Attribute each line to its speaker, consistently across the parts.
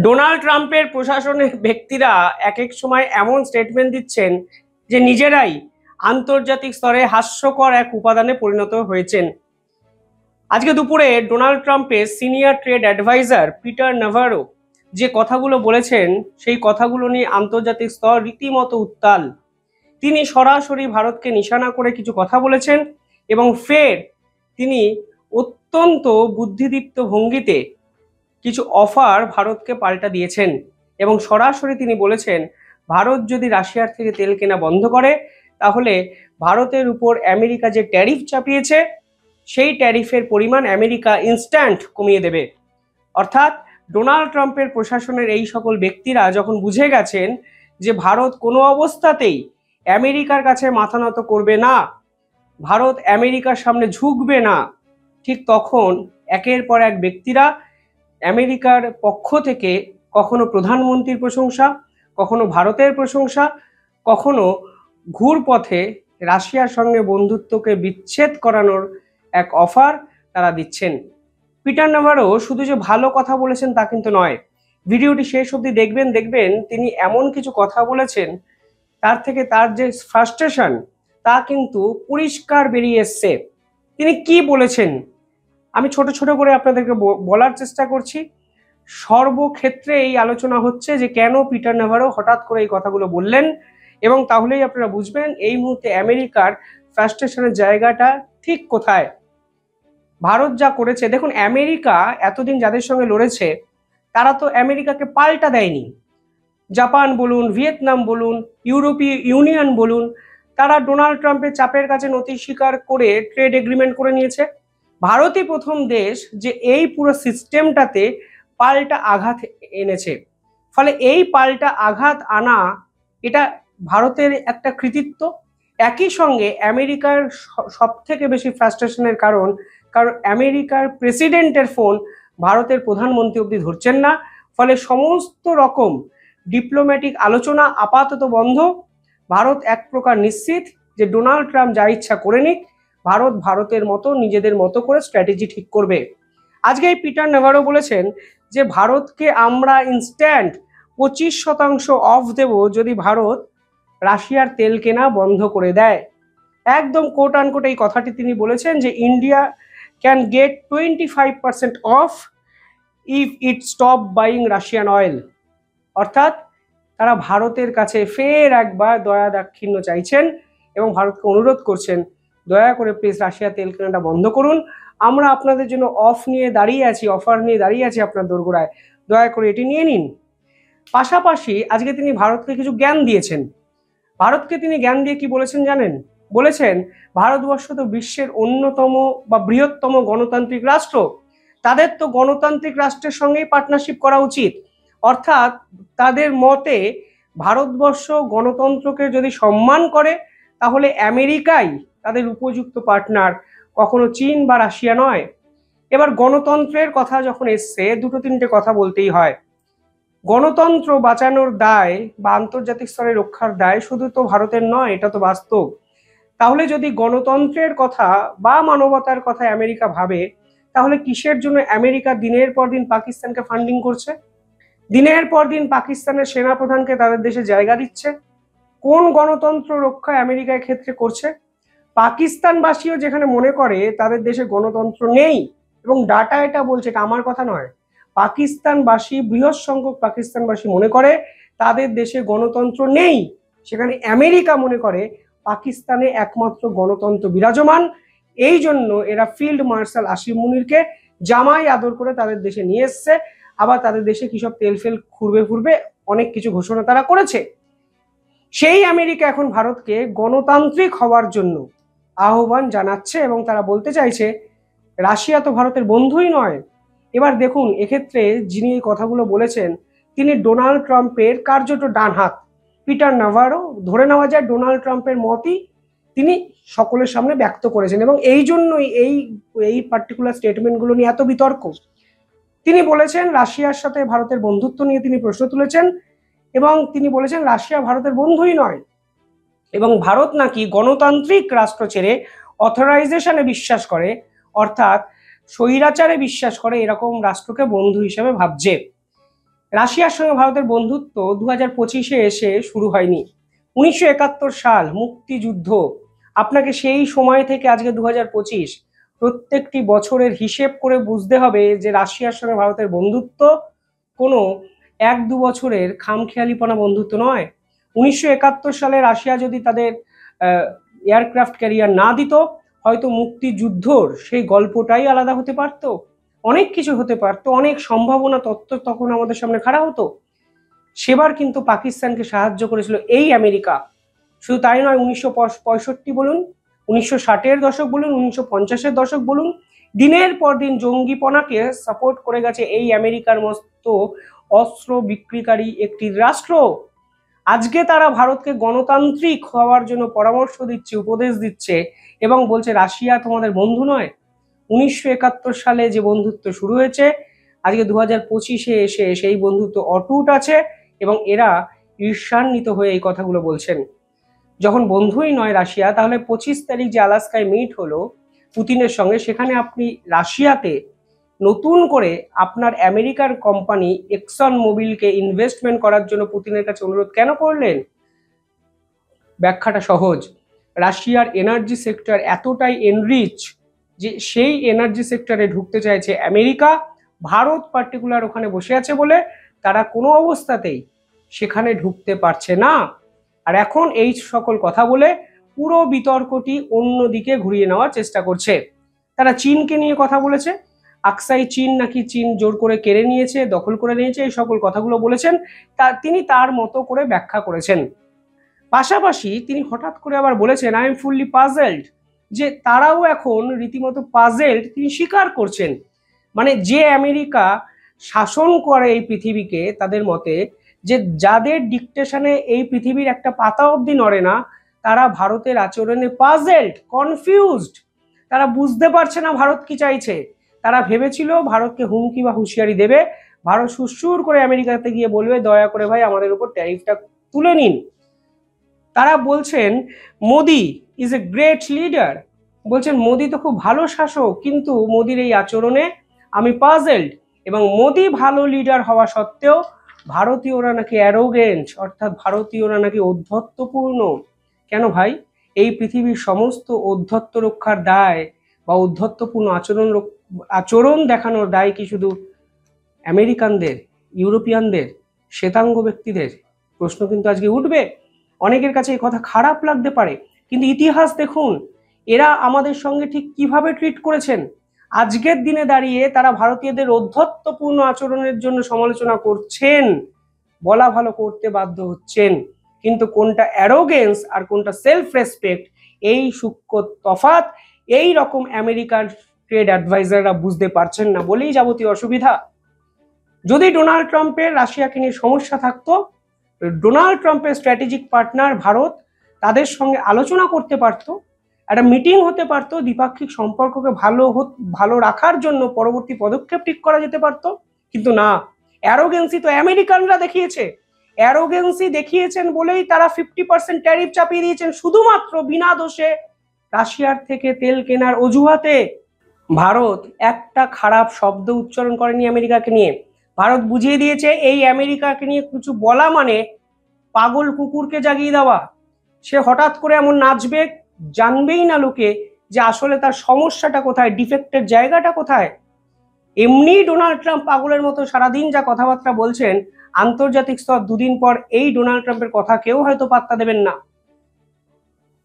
Speaker 1: Donald ট্রাম্পের প্রশাসনের ব্যক্তিরা এক এক সময় এমন স্টেটমেন্ট দিচ্ছেন যে নিজেরাই আন্তর্জাতিক স্তরে হাস্যকর এক উপাদানে পরিণত হয়েছেন। আজকে দুপুরে ডোনাল্ড ট্রাম্পের senior trade adviser Peter Navarro যে কথাগুলো বলেছেন সেই কথাগুলো নিয়ে আন্তর্জাতিক স্তর রীতিমতো উত্তাল। তিনি সরাসরি ভারতকে নিশানা করে কিছু কথা বলেছেন এবং ফের তিনি অত্যন্ত বুদ্ধিদীপ্ত ভঙ্গিতে কিছু অফার ভারতকে পাল্টা দিয়েছেন এবং সরাসরি তিনি বলেছেন ভারত যদি রাশিয়ার থেকে তেল কেনা বন্ধ করে তাহলে ভারতের উপর আমেরিকা যে ট্যারিফ চাপিয়েছে সেই ট্যারিফের পরিমাণ আমেরিকা ইনস্ট্যান্ট কমিয়ে দেবে। অর্থাৎ ডোনাল্ড ট্রাম্পের প্রশাসনের এই সকল ব্যক্তিরা যখন বুঝে গেছেন যে ভারত কোনো অবস্থাতেই আমেরিকার কাছে মাথা নত করবে না, ভারত আমেরিকার সামনে ঝুঁকবে না, ঠিক তখন একের পর এক ব্যক্তিরা আমেরিকার পক্ষ থেকে কখনো প্রধানমন্ত্রীর প্রশংসা, কখনো ভারতের প্রশংসা, কখনো ঘুরপথে রাশিয়ার সঙ্গে বন্ধুত্বকে বিচ্ছেদ করানোর এক অফার তারা দিচ্ছেন। পিটার নাভারো শুধু যে ভালো কথা বলেছেন তা কিন্তু নয়, ভিডিওটি শেষ অবধি দেখবেন তিনি এমন কিছু কথা বলেছেন তার থেকে তার যে ফ্রাস্ট্রেশন তা কিন্তু পরিষ্কার বেরিয়ে এসছে। তিনি কি বলেছেন আমি ছোট ছোট করে আপনাদেরকে বলার চেষ্টা করছি। সর্বক্ষেত্রে এই আলোচনা হচ্ছে যে কেন পিটার নাভারো হঠাৎ করে এই কথাগুলো বললেন, এবং তাহলেই আপনারা বুঝবেন এই মুহূর্তে আমেরিকার ফ্রাস্ট্রেশনের জায়গাটা ঠিক কোথায়। ভারত যা করেছে, দেখুন আমেরিকা এতদিন যাদের সঙ্গে লড়েছে তারা তো আমেরিকাকে পাল্টা দেয়নি। জাপান বলুন, ভিয়েতনাম বলুন, ইউরোপীয় ইউনিয়ন বলুন, তারা ডোনাল্ড ট্রাম্পের চাপের কাছে নতি স্বীকার করে ট্রেড এগ্রিমেন্ট করে নিয়েছে। ভারতই প্রথম দেশ যে এই পুরো সিস্টেমটাতে পাল্টা আঘাত এনেছে। ফলে এই পাল্টা আঘাত আনা এটা ভারতের একটা কৃতিত্ব। একই সঙ্গে আমেরিকার সব থেকে বেশি ফ্রাস্ট্রেশনের কারণ আমেরিকার প্রেসিডেন্টের ফোন ভারতের প্রধানমন্ত্রী অবধি ধরছেন না। ফলে সমস্ত রকম ডিপ্লোম্যাটিক আলোচনা আপাতত বন্ধ। ভারত এক প্রকার নিশ্চিত যে ডোনাল্ড ট্রাম্প যা ইচ্ছা করে নিক, ভারত ভারতের মতো নিজেদের মতো করে স্ট্র্যাটেজি ঠিক করবে। আজকে এই পিটার নাভারো বলেছেন যে ভারতকে আমরা ইনস্ট্যান্ট 25% অফ দেব যদি ভারত রাশিয়ার তেল কেনা বন্ধ করে দেয়। একদম কোট আনকোট এই কথাটি তিনি বলেছেন যে India can get 25% of if it stop buying Russian oil. অর্থাৎ তারা ভারতের কাছে ফের একবার দয়া দাক্ষিণ্য চাইছেন এবং ভারতকে অনুরোধ করছেন দয়া করে প্লিজ রাশিয়া তেল কেনাটা বন্ধ করুন, আমরা আপনাদের জন্য অফ নিয়ে দাঁড়িয়ে আছি, অফার নিয়ে দাঁড়িয়ে আছি আপনার দোরগোড়ায়, দয়া করে এটি নিয়ে নিন। পাশাপাশি আজকে তিনি ভারতকে কিছু জ্ঞান দিয়েছেন। ভারতকে তিনি জ্ঞান দিয়ে কি বলেছেন জানেন? বলেছেন ভারতবর্ষ তো বিশ্বের অন্যতম বা বৃহত্তম গণতান্ত্রিক রাষ্ট্র, তাদের তো গণতান্ত্রিক রাষ্ট্রের সঙ্গেই পার্টনারশিপ করা উচিত। অর্থাৎ তাদের মতে ভারতবর্ষ গণতন্ত্রকে যদি সম্মান করে তাহলে আমেরিকাই তাদের উপযুক্ত পার্টনার, কখনো চীন বা রাশিয়া নয়। এবার গণতন্ত্রের কথা যখন এসছে দুটো তিনটে কথা বলতেই হয়। গণতন্ত্র বাঁচানোর দায় বা আন্তর্জাতিক স্তরে রক্ষার দায় শুধু তো ভারতের নয়, এটা তো বাস্তব। তাহলে যদি গণতন্ত্রের কথা বা মানবতার কথা আমেরিকা ভাবে, তাহলে কিসের জন্য আমেরিকা দিনের পর দিন পাকিস্তানকে ফান্ডিং করছে, দিনের পর দিন পাকিস্তানের সেনাপ্রধানকে তাদের দেশে জায়গা দিচ্ছে? কোন গণতন্ত্র রক্ষা আমেরিকার ক্ষেত্রে করছে? পাকিস্তানবাসীও যেখানে মনে করে তাদের দেশে গণতন্ত্র নেই, এবং ডাটা এটা বলছে, এটা আমার কথা নয়, পাকিস্তানবাসী, বৃহৎ সংখ্যক পাকিস্তানবাসী মনে করে তাদের দেশে গণতন্ত্র নেই, সেখানে আমেরিকা মনে করে পাকিস্তানে একমাত্র গণতন্ত্র বিরাজমান। এই জন্য এরা ফিল্ড মার্শাল আসিম মুনিরকে জামাই আদর করে তাদের দেশে নিয়ে এসছে। আবার তাদের দেশে কিসব তেল ফেল ফুরবে অনেক কিছু ঘোষণা তারা করেছে। সেই আমেরিকা এখন ভারতকে গণতান্ত্রিক হওয়ার জন্য আহ্বান জানাচ্ছে এবং তারা বলতে চাইছে রাশিয়া তো ভারতের বন্ধুই নয়। এবার দেখুন এক্ষেত্রে যিনি এই কথাগুলো বলেছেন তিনি ডোনাল্ড ট্রাম্পের কার্যত ডান হাত পিটার নাভারো। ধরে নেওয়া যায় ডোনাল্ড ট্রাম্পের মতই তিনি সকলের সামনে ব্যক্ত করেছেন এবং এই জন্যই এই পার্টিকুলার স্টেটমেন্টগুলো নিয়ে এত বিতর্ক। তিনি বলেছেন রাশিয়ার সাথে ভারতের বন্ধুত্ব নিয়ে তিনি প্রশ্ন তুলেছেন এবং তিনি বলেছেন রাশিয়া ভারতের বন্ধুই নয় এবং ভারত নাকি গণতান্ত্রিক রাষ্ট্র ছেড়ে অথরাইজেশনে বিশ্বাস করে, অর্থাৎ স্বৈরাচারে বিশ্বাস করে, এরকম রাষ্ট্রকে বন্ধু হিসেবে ভাবছে। রাশিয়ার সঙ্গে ভারতের বন্ধুত্ব 2025-এ এসে শুরু হয়নি। 1971 সাল মুক্তিযুদ্ধ, আপনাকে সেই সময় থেকে আজকে 2025 প্রত্যেকটি বছরের হিসেব করে বুঝতে হবে যে রাশিয়ার সঙ্গে ভারতের বন্ধুত্ব কোনো 1-2 বছরের খামখেয়ালিপনা বন্ধুত্ব নয়। 1971 সালে রাশিয়া যদি তাদের এয়ারক্রাফট ক্যারিয়ার না দিত, হয়তো মুক্তিযুদ্ধর সেই গল্পটাই আলাদা হতে পারত, অনেক কিছু হতে পারতো, অনেক সম্ভাবনা তত্ত্ব তখন আমাদের সামনে খাড়া হতো। সেবার কিন্তু পাকিস্তানকে সাহায্য করেছিল এই আমেরিকা। শুধু তাই নয়, 1965 বলুন, 1960-এর দশক বলুন, 1950-এর দশক বলুন, দিনের পর দিন জঙ্গিপনাকে সাপোর্ট করে গেছে এই আমেরিকার মতো অস্ত্র বিক্রিকারী একটি রাষ্ট্র। আজকে তারা ভারতকে গণতান্ত্রিক হওয়ার জন্য পরামর্শ দিচ্ছে, উপদেশ দিচ্ছে এবং বলছে রাশিয়া তোমাদের বন্ধু নয়। 1971 সালে যে বন্ধুত্ব শুরু হয়েছে, আজকে 2025-এ এসে সেই বন্ধুত্ব অটুট আছে এবং এরা ঈর্ষান্বিত হয়ে এই কথাগুলো বলছেন। যখন বন্ধুই নয় রাশিয়া, তাহলে 25 তারিখ যে আলাস্কায় মিট হলো পুতিনের সঙ্গে, সেখানে আপনি রাশিয়াতে নতুন করে আপনার আমেরিকার কোম্পানি এক্সন মোবিলকে ইনভেস্টমেন্ট করার জন্য পুতিনের কাছে অনুরোধ কেন করলেন? ব্যাখ্যাটা সহজ। রাশিয়ার এনার্জি সেক্টর এতটাই এনরিচ যে সেই এনার্জি সেক্টরে ঢুকতে চাইছে আমেরিকা। ভারত পার্টিকুলার ওখানে বসে আছে বলে তারা কোনো অবস্থাতেই সেখানে ঢুকতে পারছে না। আর এখন এই সকল কথা বলে পুরো বিতর্কটি অন্যদিকে ঘুরিয়ে নেওয়ার চেষ্টা করছে। তারা চীনকে নিয়ে কথা বলেছে, আকসাই চীন নাকি চীন জোর করে কেড়ে নিয়েছে, দখল করে নিয়েছে, এই সকল কথাগুলো বলেছেন। তিনি তার মতো করে ব্যাখ্যা করেছেন। পাশাপাশি তিনি হঠাৎ করে আবার বলেছেন আই এম ফুললি পাজেলড, যে তারাও এখন রীতিমতো পাজেলড তিনি স্বীকার করছেন। মানে যে আমেরিকা শাসন করে এই পৃথিবীকে, তাদের মতে যে যাদের ডিকটেশনে এই পৃথিবীর একটা পাতা অবধি নড়ে না, তারা ভারতের আচরণে পাজেলড, কনফিউজড। তারা বুঝতে পারছে না ভারত কি চাইছে। তারা ভেবেছিল ভারতকে হুমকি বা হুঁশিয়ারি দেবে, ভারত সুরসুর করে আমেরিকাতে গিয়ে বলবে দয়া করে ভাই আমাদের উপর ট্যারিফটা তুলে নিন। তারা বলছেন Modi is a great leader, বলছেন মোদি তো খুব ভালো শাসক, কিন্তু মোদির এই আচরণে আমি পাজেলড। এবং মোদি ভালো লিডার হওয়া সত্ত্বেও ভারতীয়রা নাকি অ্যারোগেন্ট, অর্থাৎ ভারতীয়রা নাকি ঔদ্ধত্যপূর্ণ। কেন ভাই? এই পৃথিবীর সমস্ত ঔদ্ধত্য রক্ষার দায় বা ঔদ্ধত্যপূর্ণ আচরণ দেখানোর দায় কি শুধু আমেরিকানদের, ইউরোপিয়ানদের, শ্বেতাঙ্গ ব্যক্তিদের? প্রশ্ন কিন্তু আজকে উঠবে। অনেকের কাছে এই কথা খারাপ লাগতে পারে, কিন্তু ইতিহাস দেখুন, এরা আমাদের সঙ্গে ঠিক কিভাবে ট্রিট করেছেন। আজকের দিনে দাঁড়িয়ে তারা ভারতীয়দের ঔদ্ধত্যপূর্ণ আচরণের জন্য সমালোচনা করছেন, বলা ভালো করতে বাধ্য হচ্ছেন, কিন্তু কোনটা অ্যারোগেন্স আর কোনটা সেলফ রেসপেক্ট, এই সূক্ষ্ম তফাৎ এই রকম আমেরিকার ট্রেড অ্যাডভাইজাররা বুঝতে পারছেন না বলেই যাবতীয় অসুবিধা। যদি ডোনাল্ড ট্রাম্পের রাশিয়াকে নিয়ে সমস্যা থাকতো, ডোনাল্ড ট্রাম্পের স্ট্র্যাটেজিক পার্টনার ভারত, তাদের সঙ্গে আলোচনা করতে পারতো, একটা মিটিং হতে পারতো, দ্বিপাক্ষিক সম্পর্ককে ভালো রাখার জন্য পরবর্তী পদক্ষেপ ঠিক করা যেতে পারতো। কিন্তু না, অ্যারোগেন্সি তো আমেরিকানরা দেখিয়েছে। অ্যারোগেন্সি দেখিয়েছেন বলেই তারা 50% ট্যারিফ চাপিয়ে দিয়েছেন শুধুমাত্র বিনা দোষে রাশিয়ার থেকে তেল কেনার অজুহাতে। ভারত একটা খারাপ শব্দ উচ্চারণ করেনি আমেরিকাকে নিয়ে। ভারত বুঝিয়ে দিয়েছে এই আমেরিকাকে নিয়ে কিছু বলা মানে পাগল কুকুরকে জাগিয়ে দেওয়া। সে হঠাৎ করে এমন নাচবে, জানবেই না লোকে যে আসলে তার সমস্যাটা কোথায়, ডিফেক্টের জায়গাটা কোথায়। এমনি ডোনাল্ড ট্রাম্প পাগলের মতো সারাদিন যা কথাবার্তা বলছেন, আন্তর্জাতিক স্তর দুদিন পর এই ডোনাল্ড ট্রাম্পের কথা কেউ হয়তো পাত্তা দেবেন না।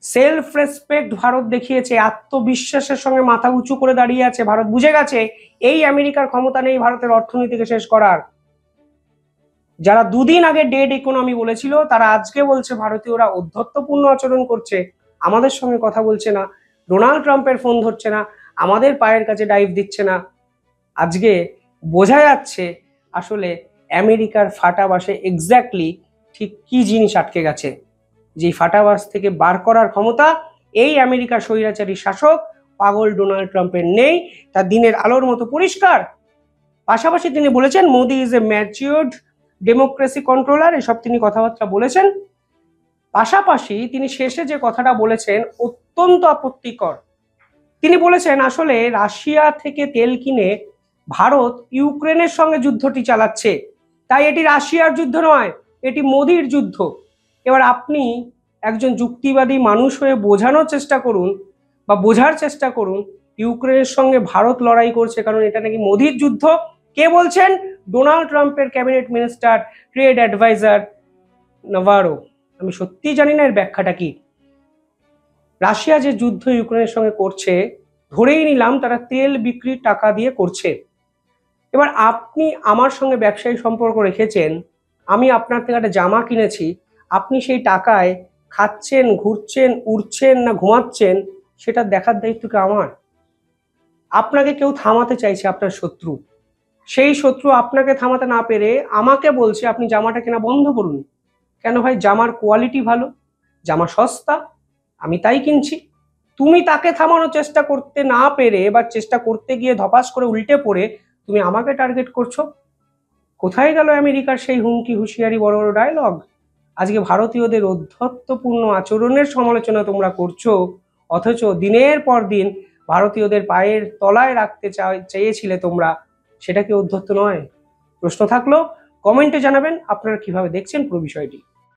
Speaker 1: সেলফ রেসপেক্ট ভারত দেখিয়েছে, আত্মবিশ্বাসের সঙ্গে মাথা উঁচু করে দাঁড়িয়ে আছে। ভারত বুঝে গেছে এই আমেরিকার ক্ষমতা নেই ভারতের অর্থনীতিকে শেষ করার। যারা দুদিন আগে ডেড ইকোনমি বলেছিল, তারা আজকে বলছে ভারতীয়রা ঔদ্ধত্যপূর্ণ আচরণ করছে, আমাদের সঙ্গে কথা বলছে না, ডোনাল্ড ট্রাম্পের ফোন ধরছে না, আমাদের পায়ের কাছে ডাইভ দিচ্ছে না। আজকে বোঝা যাচ্ছে আসলে আমেরিকার ফাটাবাসে এক্স্যাক্টলি ঠিক কি জিনিস আটকে গেছে। যে ফাটাবাস থেকে বার করার ক্ষমতা এই আমেরিকার স্বৈরাচারী শাসক পাগল ডোনাল্ড ট্রাম্পের নেই, তার দিনের আলোর মতো পরিষ্কার। পাশাপাশি তিনি বলেছেন Modi is a matured democracy controller, এসব তিনি কথাবার্তা বলেছেন। পাশাপাশি তিনি শেষে যে কথাটা বলেছেন অত্যন্ত আপত্তিকর। তিনি বলেছেন আসলে রাশিয়া থেকে তেল কিনে ভারত ইউক্রেনের সঙ্গে যুদ্ধটি চালাচ্ছে, তাই এটি রাশিয়ার যুদ্ধ নয়, এটি মোদির যুদ্ধ। এবার আপনি একজন যুক্তিবাদী মানুষ হয়ে বোঝানোর চেষ্টা করুন বা বোঝার চেষ্টা করুন ইউক্রেনের সঙ্গে ভারত লড়াই করছে কারণ এটা নাকি মোদির যুদ্ধ। কে বলছেন? ডোনাল্ড ট্রাম্পের cabinet minister, trade adviser Navarro. আমি সত্যিই জানি না এর ব্যাখ্যাটা কি। রাশিয়া যে যুদ্ধ ইউক্রেনের সঙ্গে করছে, ধরেই নিলাম তারা তেল বিক্রির টাকা দিয়ে করছে। এবার আপনি আমার সঙ্গে ব্যবসায়ী সম্পর্ক রেখেছেন, আমি আপনার থেকে একটা জামা কিনেছি, আপনি সেই টাকায় খাচ্ছেন, ঘুরছেন, উড়ছেন না ঘুমাচ্ছেন, সেটা দেখার দায়িত্ব কি আমার? আপনাকে কেউ থামাতে চাইছে, আপনার শত্রু, সেই শত্রু আপনাকে থামাতে না পেরে আমাকে বলছে আপনি জামাটা কেনা বন্ধ করুন। কেন ভাই? জামার কোয়ালিটি ভালো, জামা সস্তা, আমি তাই কিনছি। তুমি তাকে থামানোর চেষ্টা করতে না পেরে বা চেষ্টা করতে গিয়ে ধপাস করে উল্টে পড়ে তুমি আমাকে টার্গেট করছো। কোথায় গেল আমেরিকার সেই হুমকি, হুঁশিয়ারি, বড় বড় ডায়লগ? আজকে ভারতীয়দের অধ্যত্বপূর্ণ আচরণের সমালোচনা তোমরা করছো, অথচ দিনের পর দিন ভারতীয়দের পায়ের তলায় রাখতে চেয়েছিলে তোমরা, সেটা কি অধ্যত্ত নয়? প্রশ্ন থাকলো, কমেন্টে জানাবেন আপনারা কিভাবে দেখছেন পুরো বিষয়টি।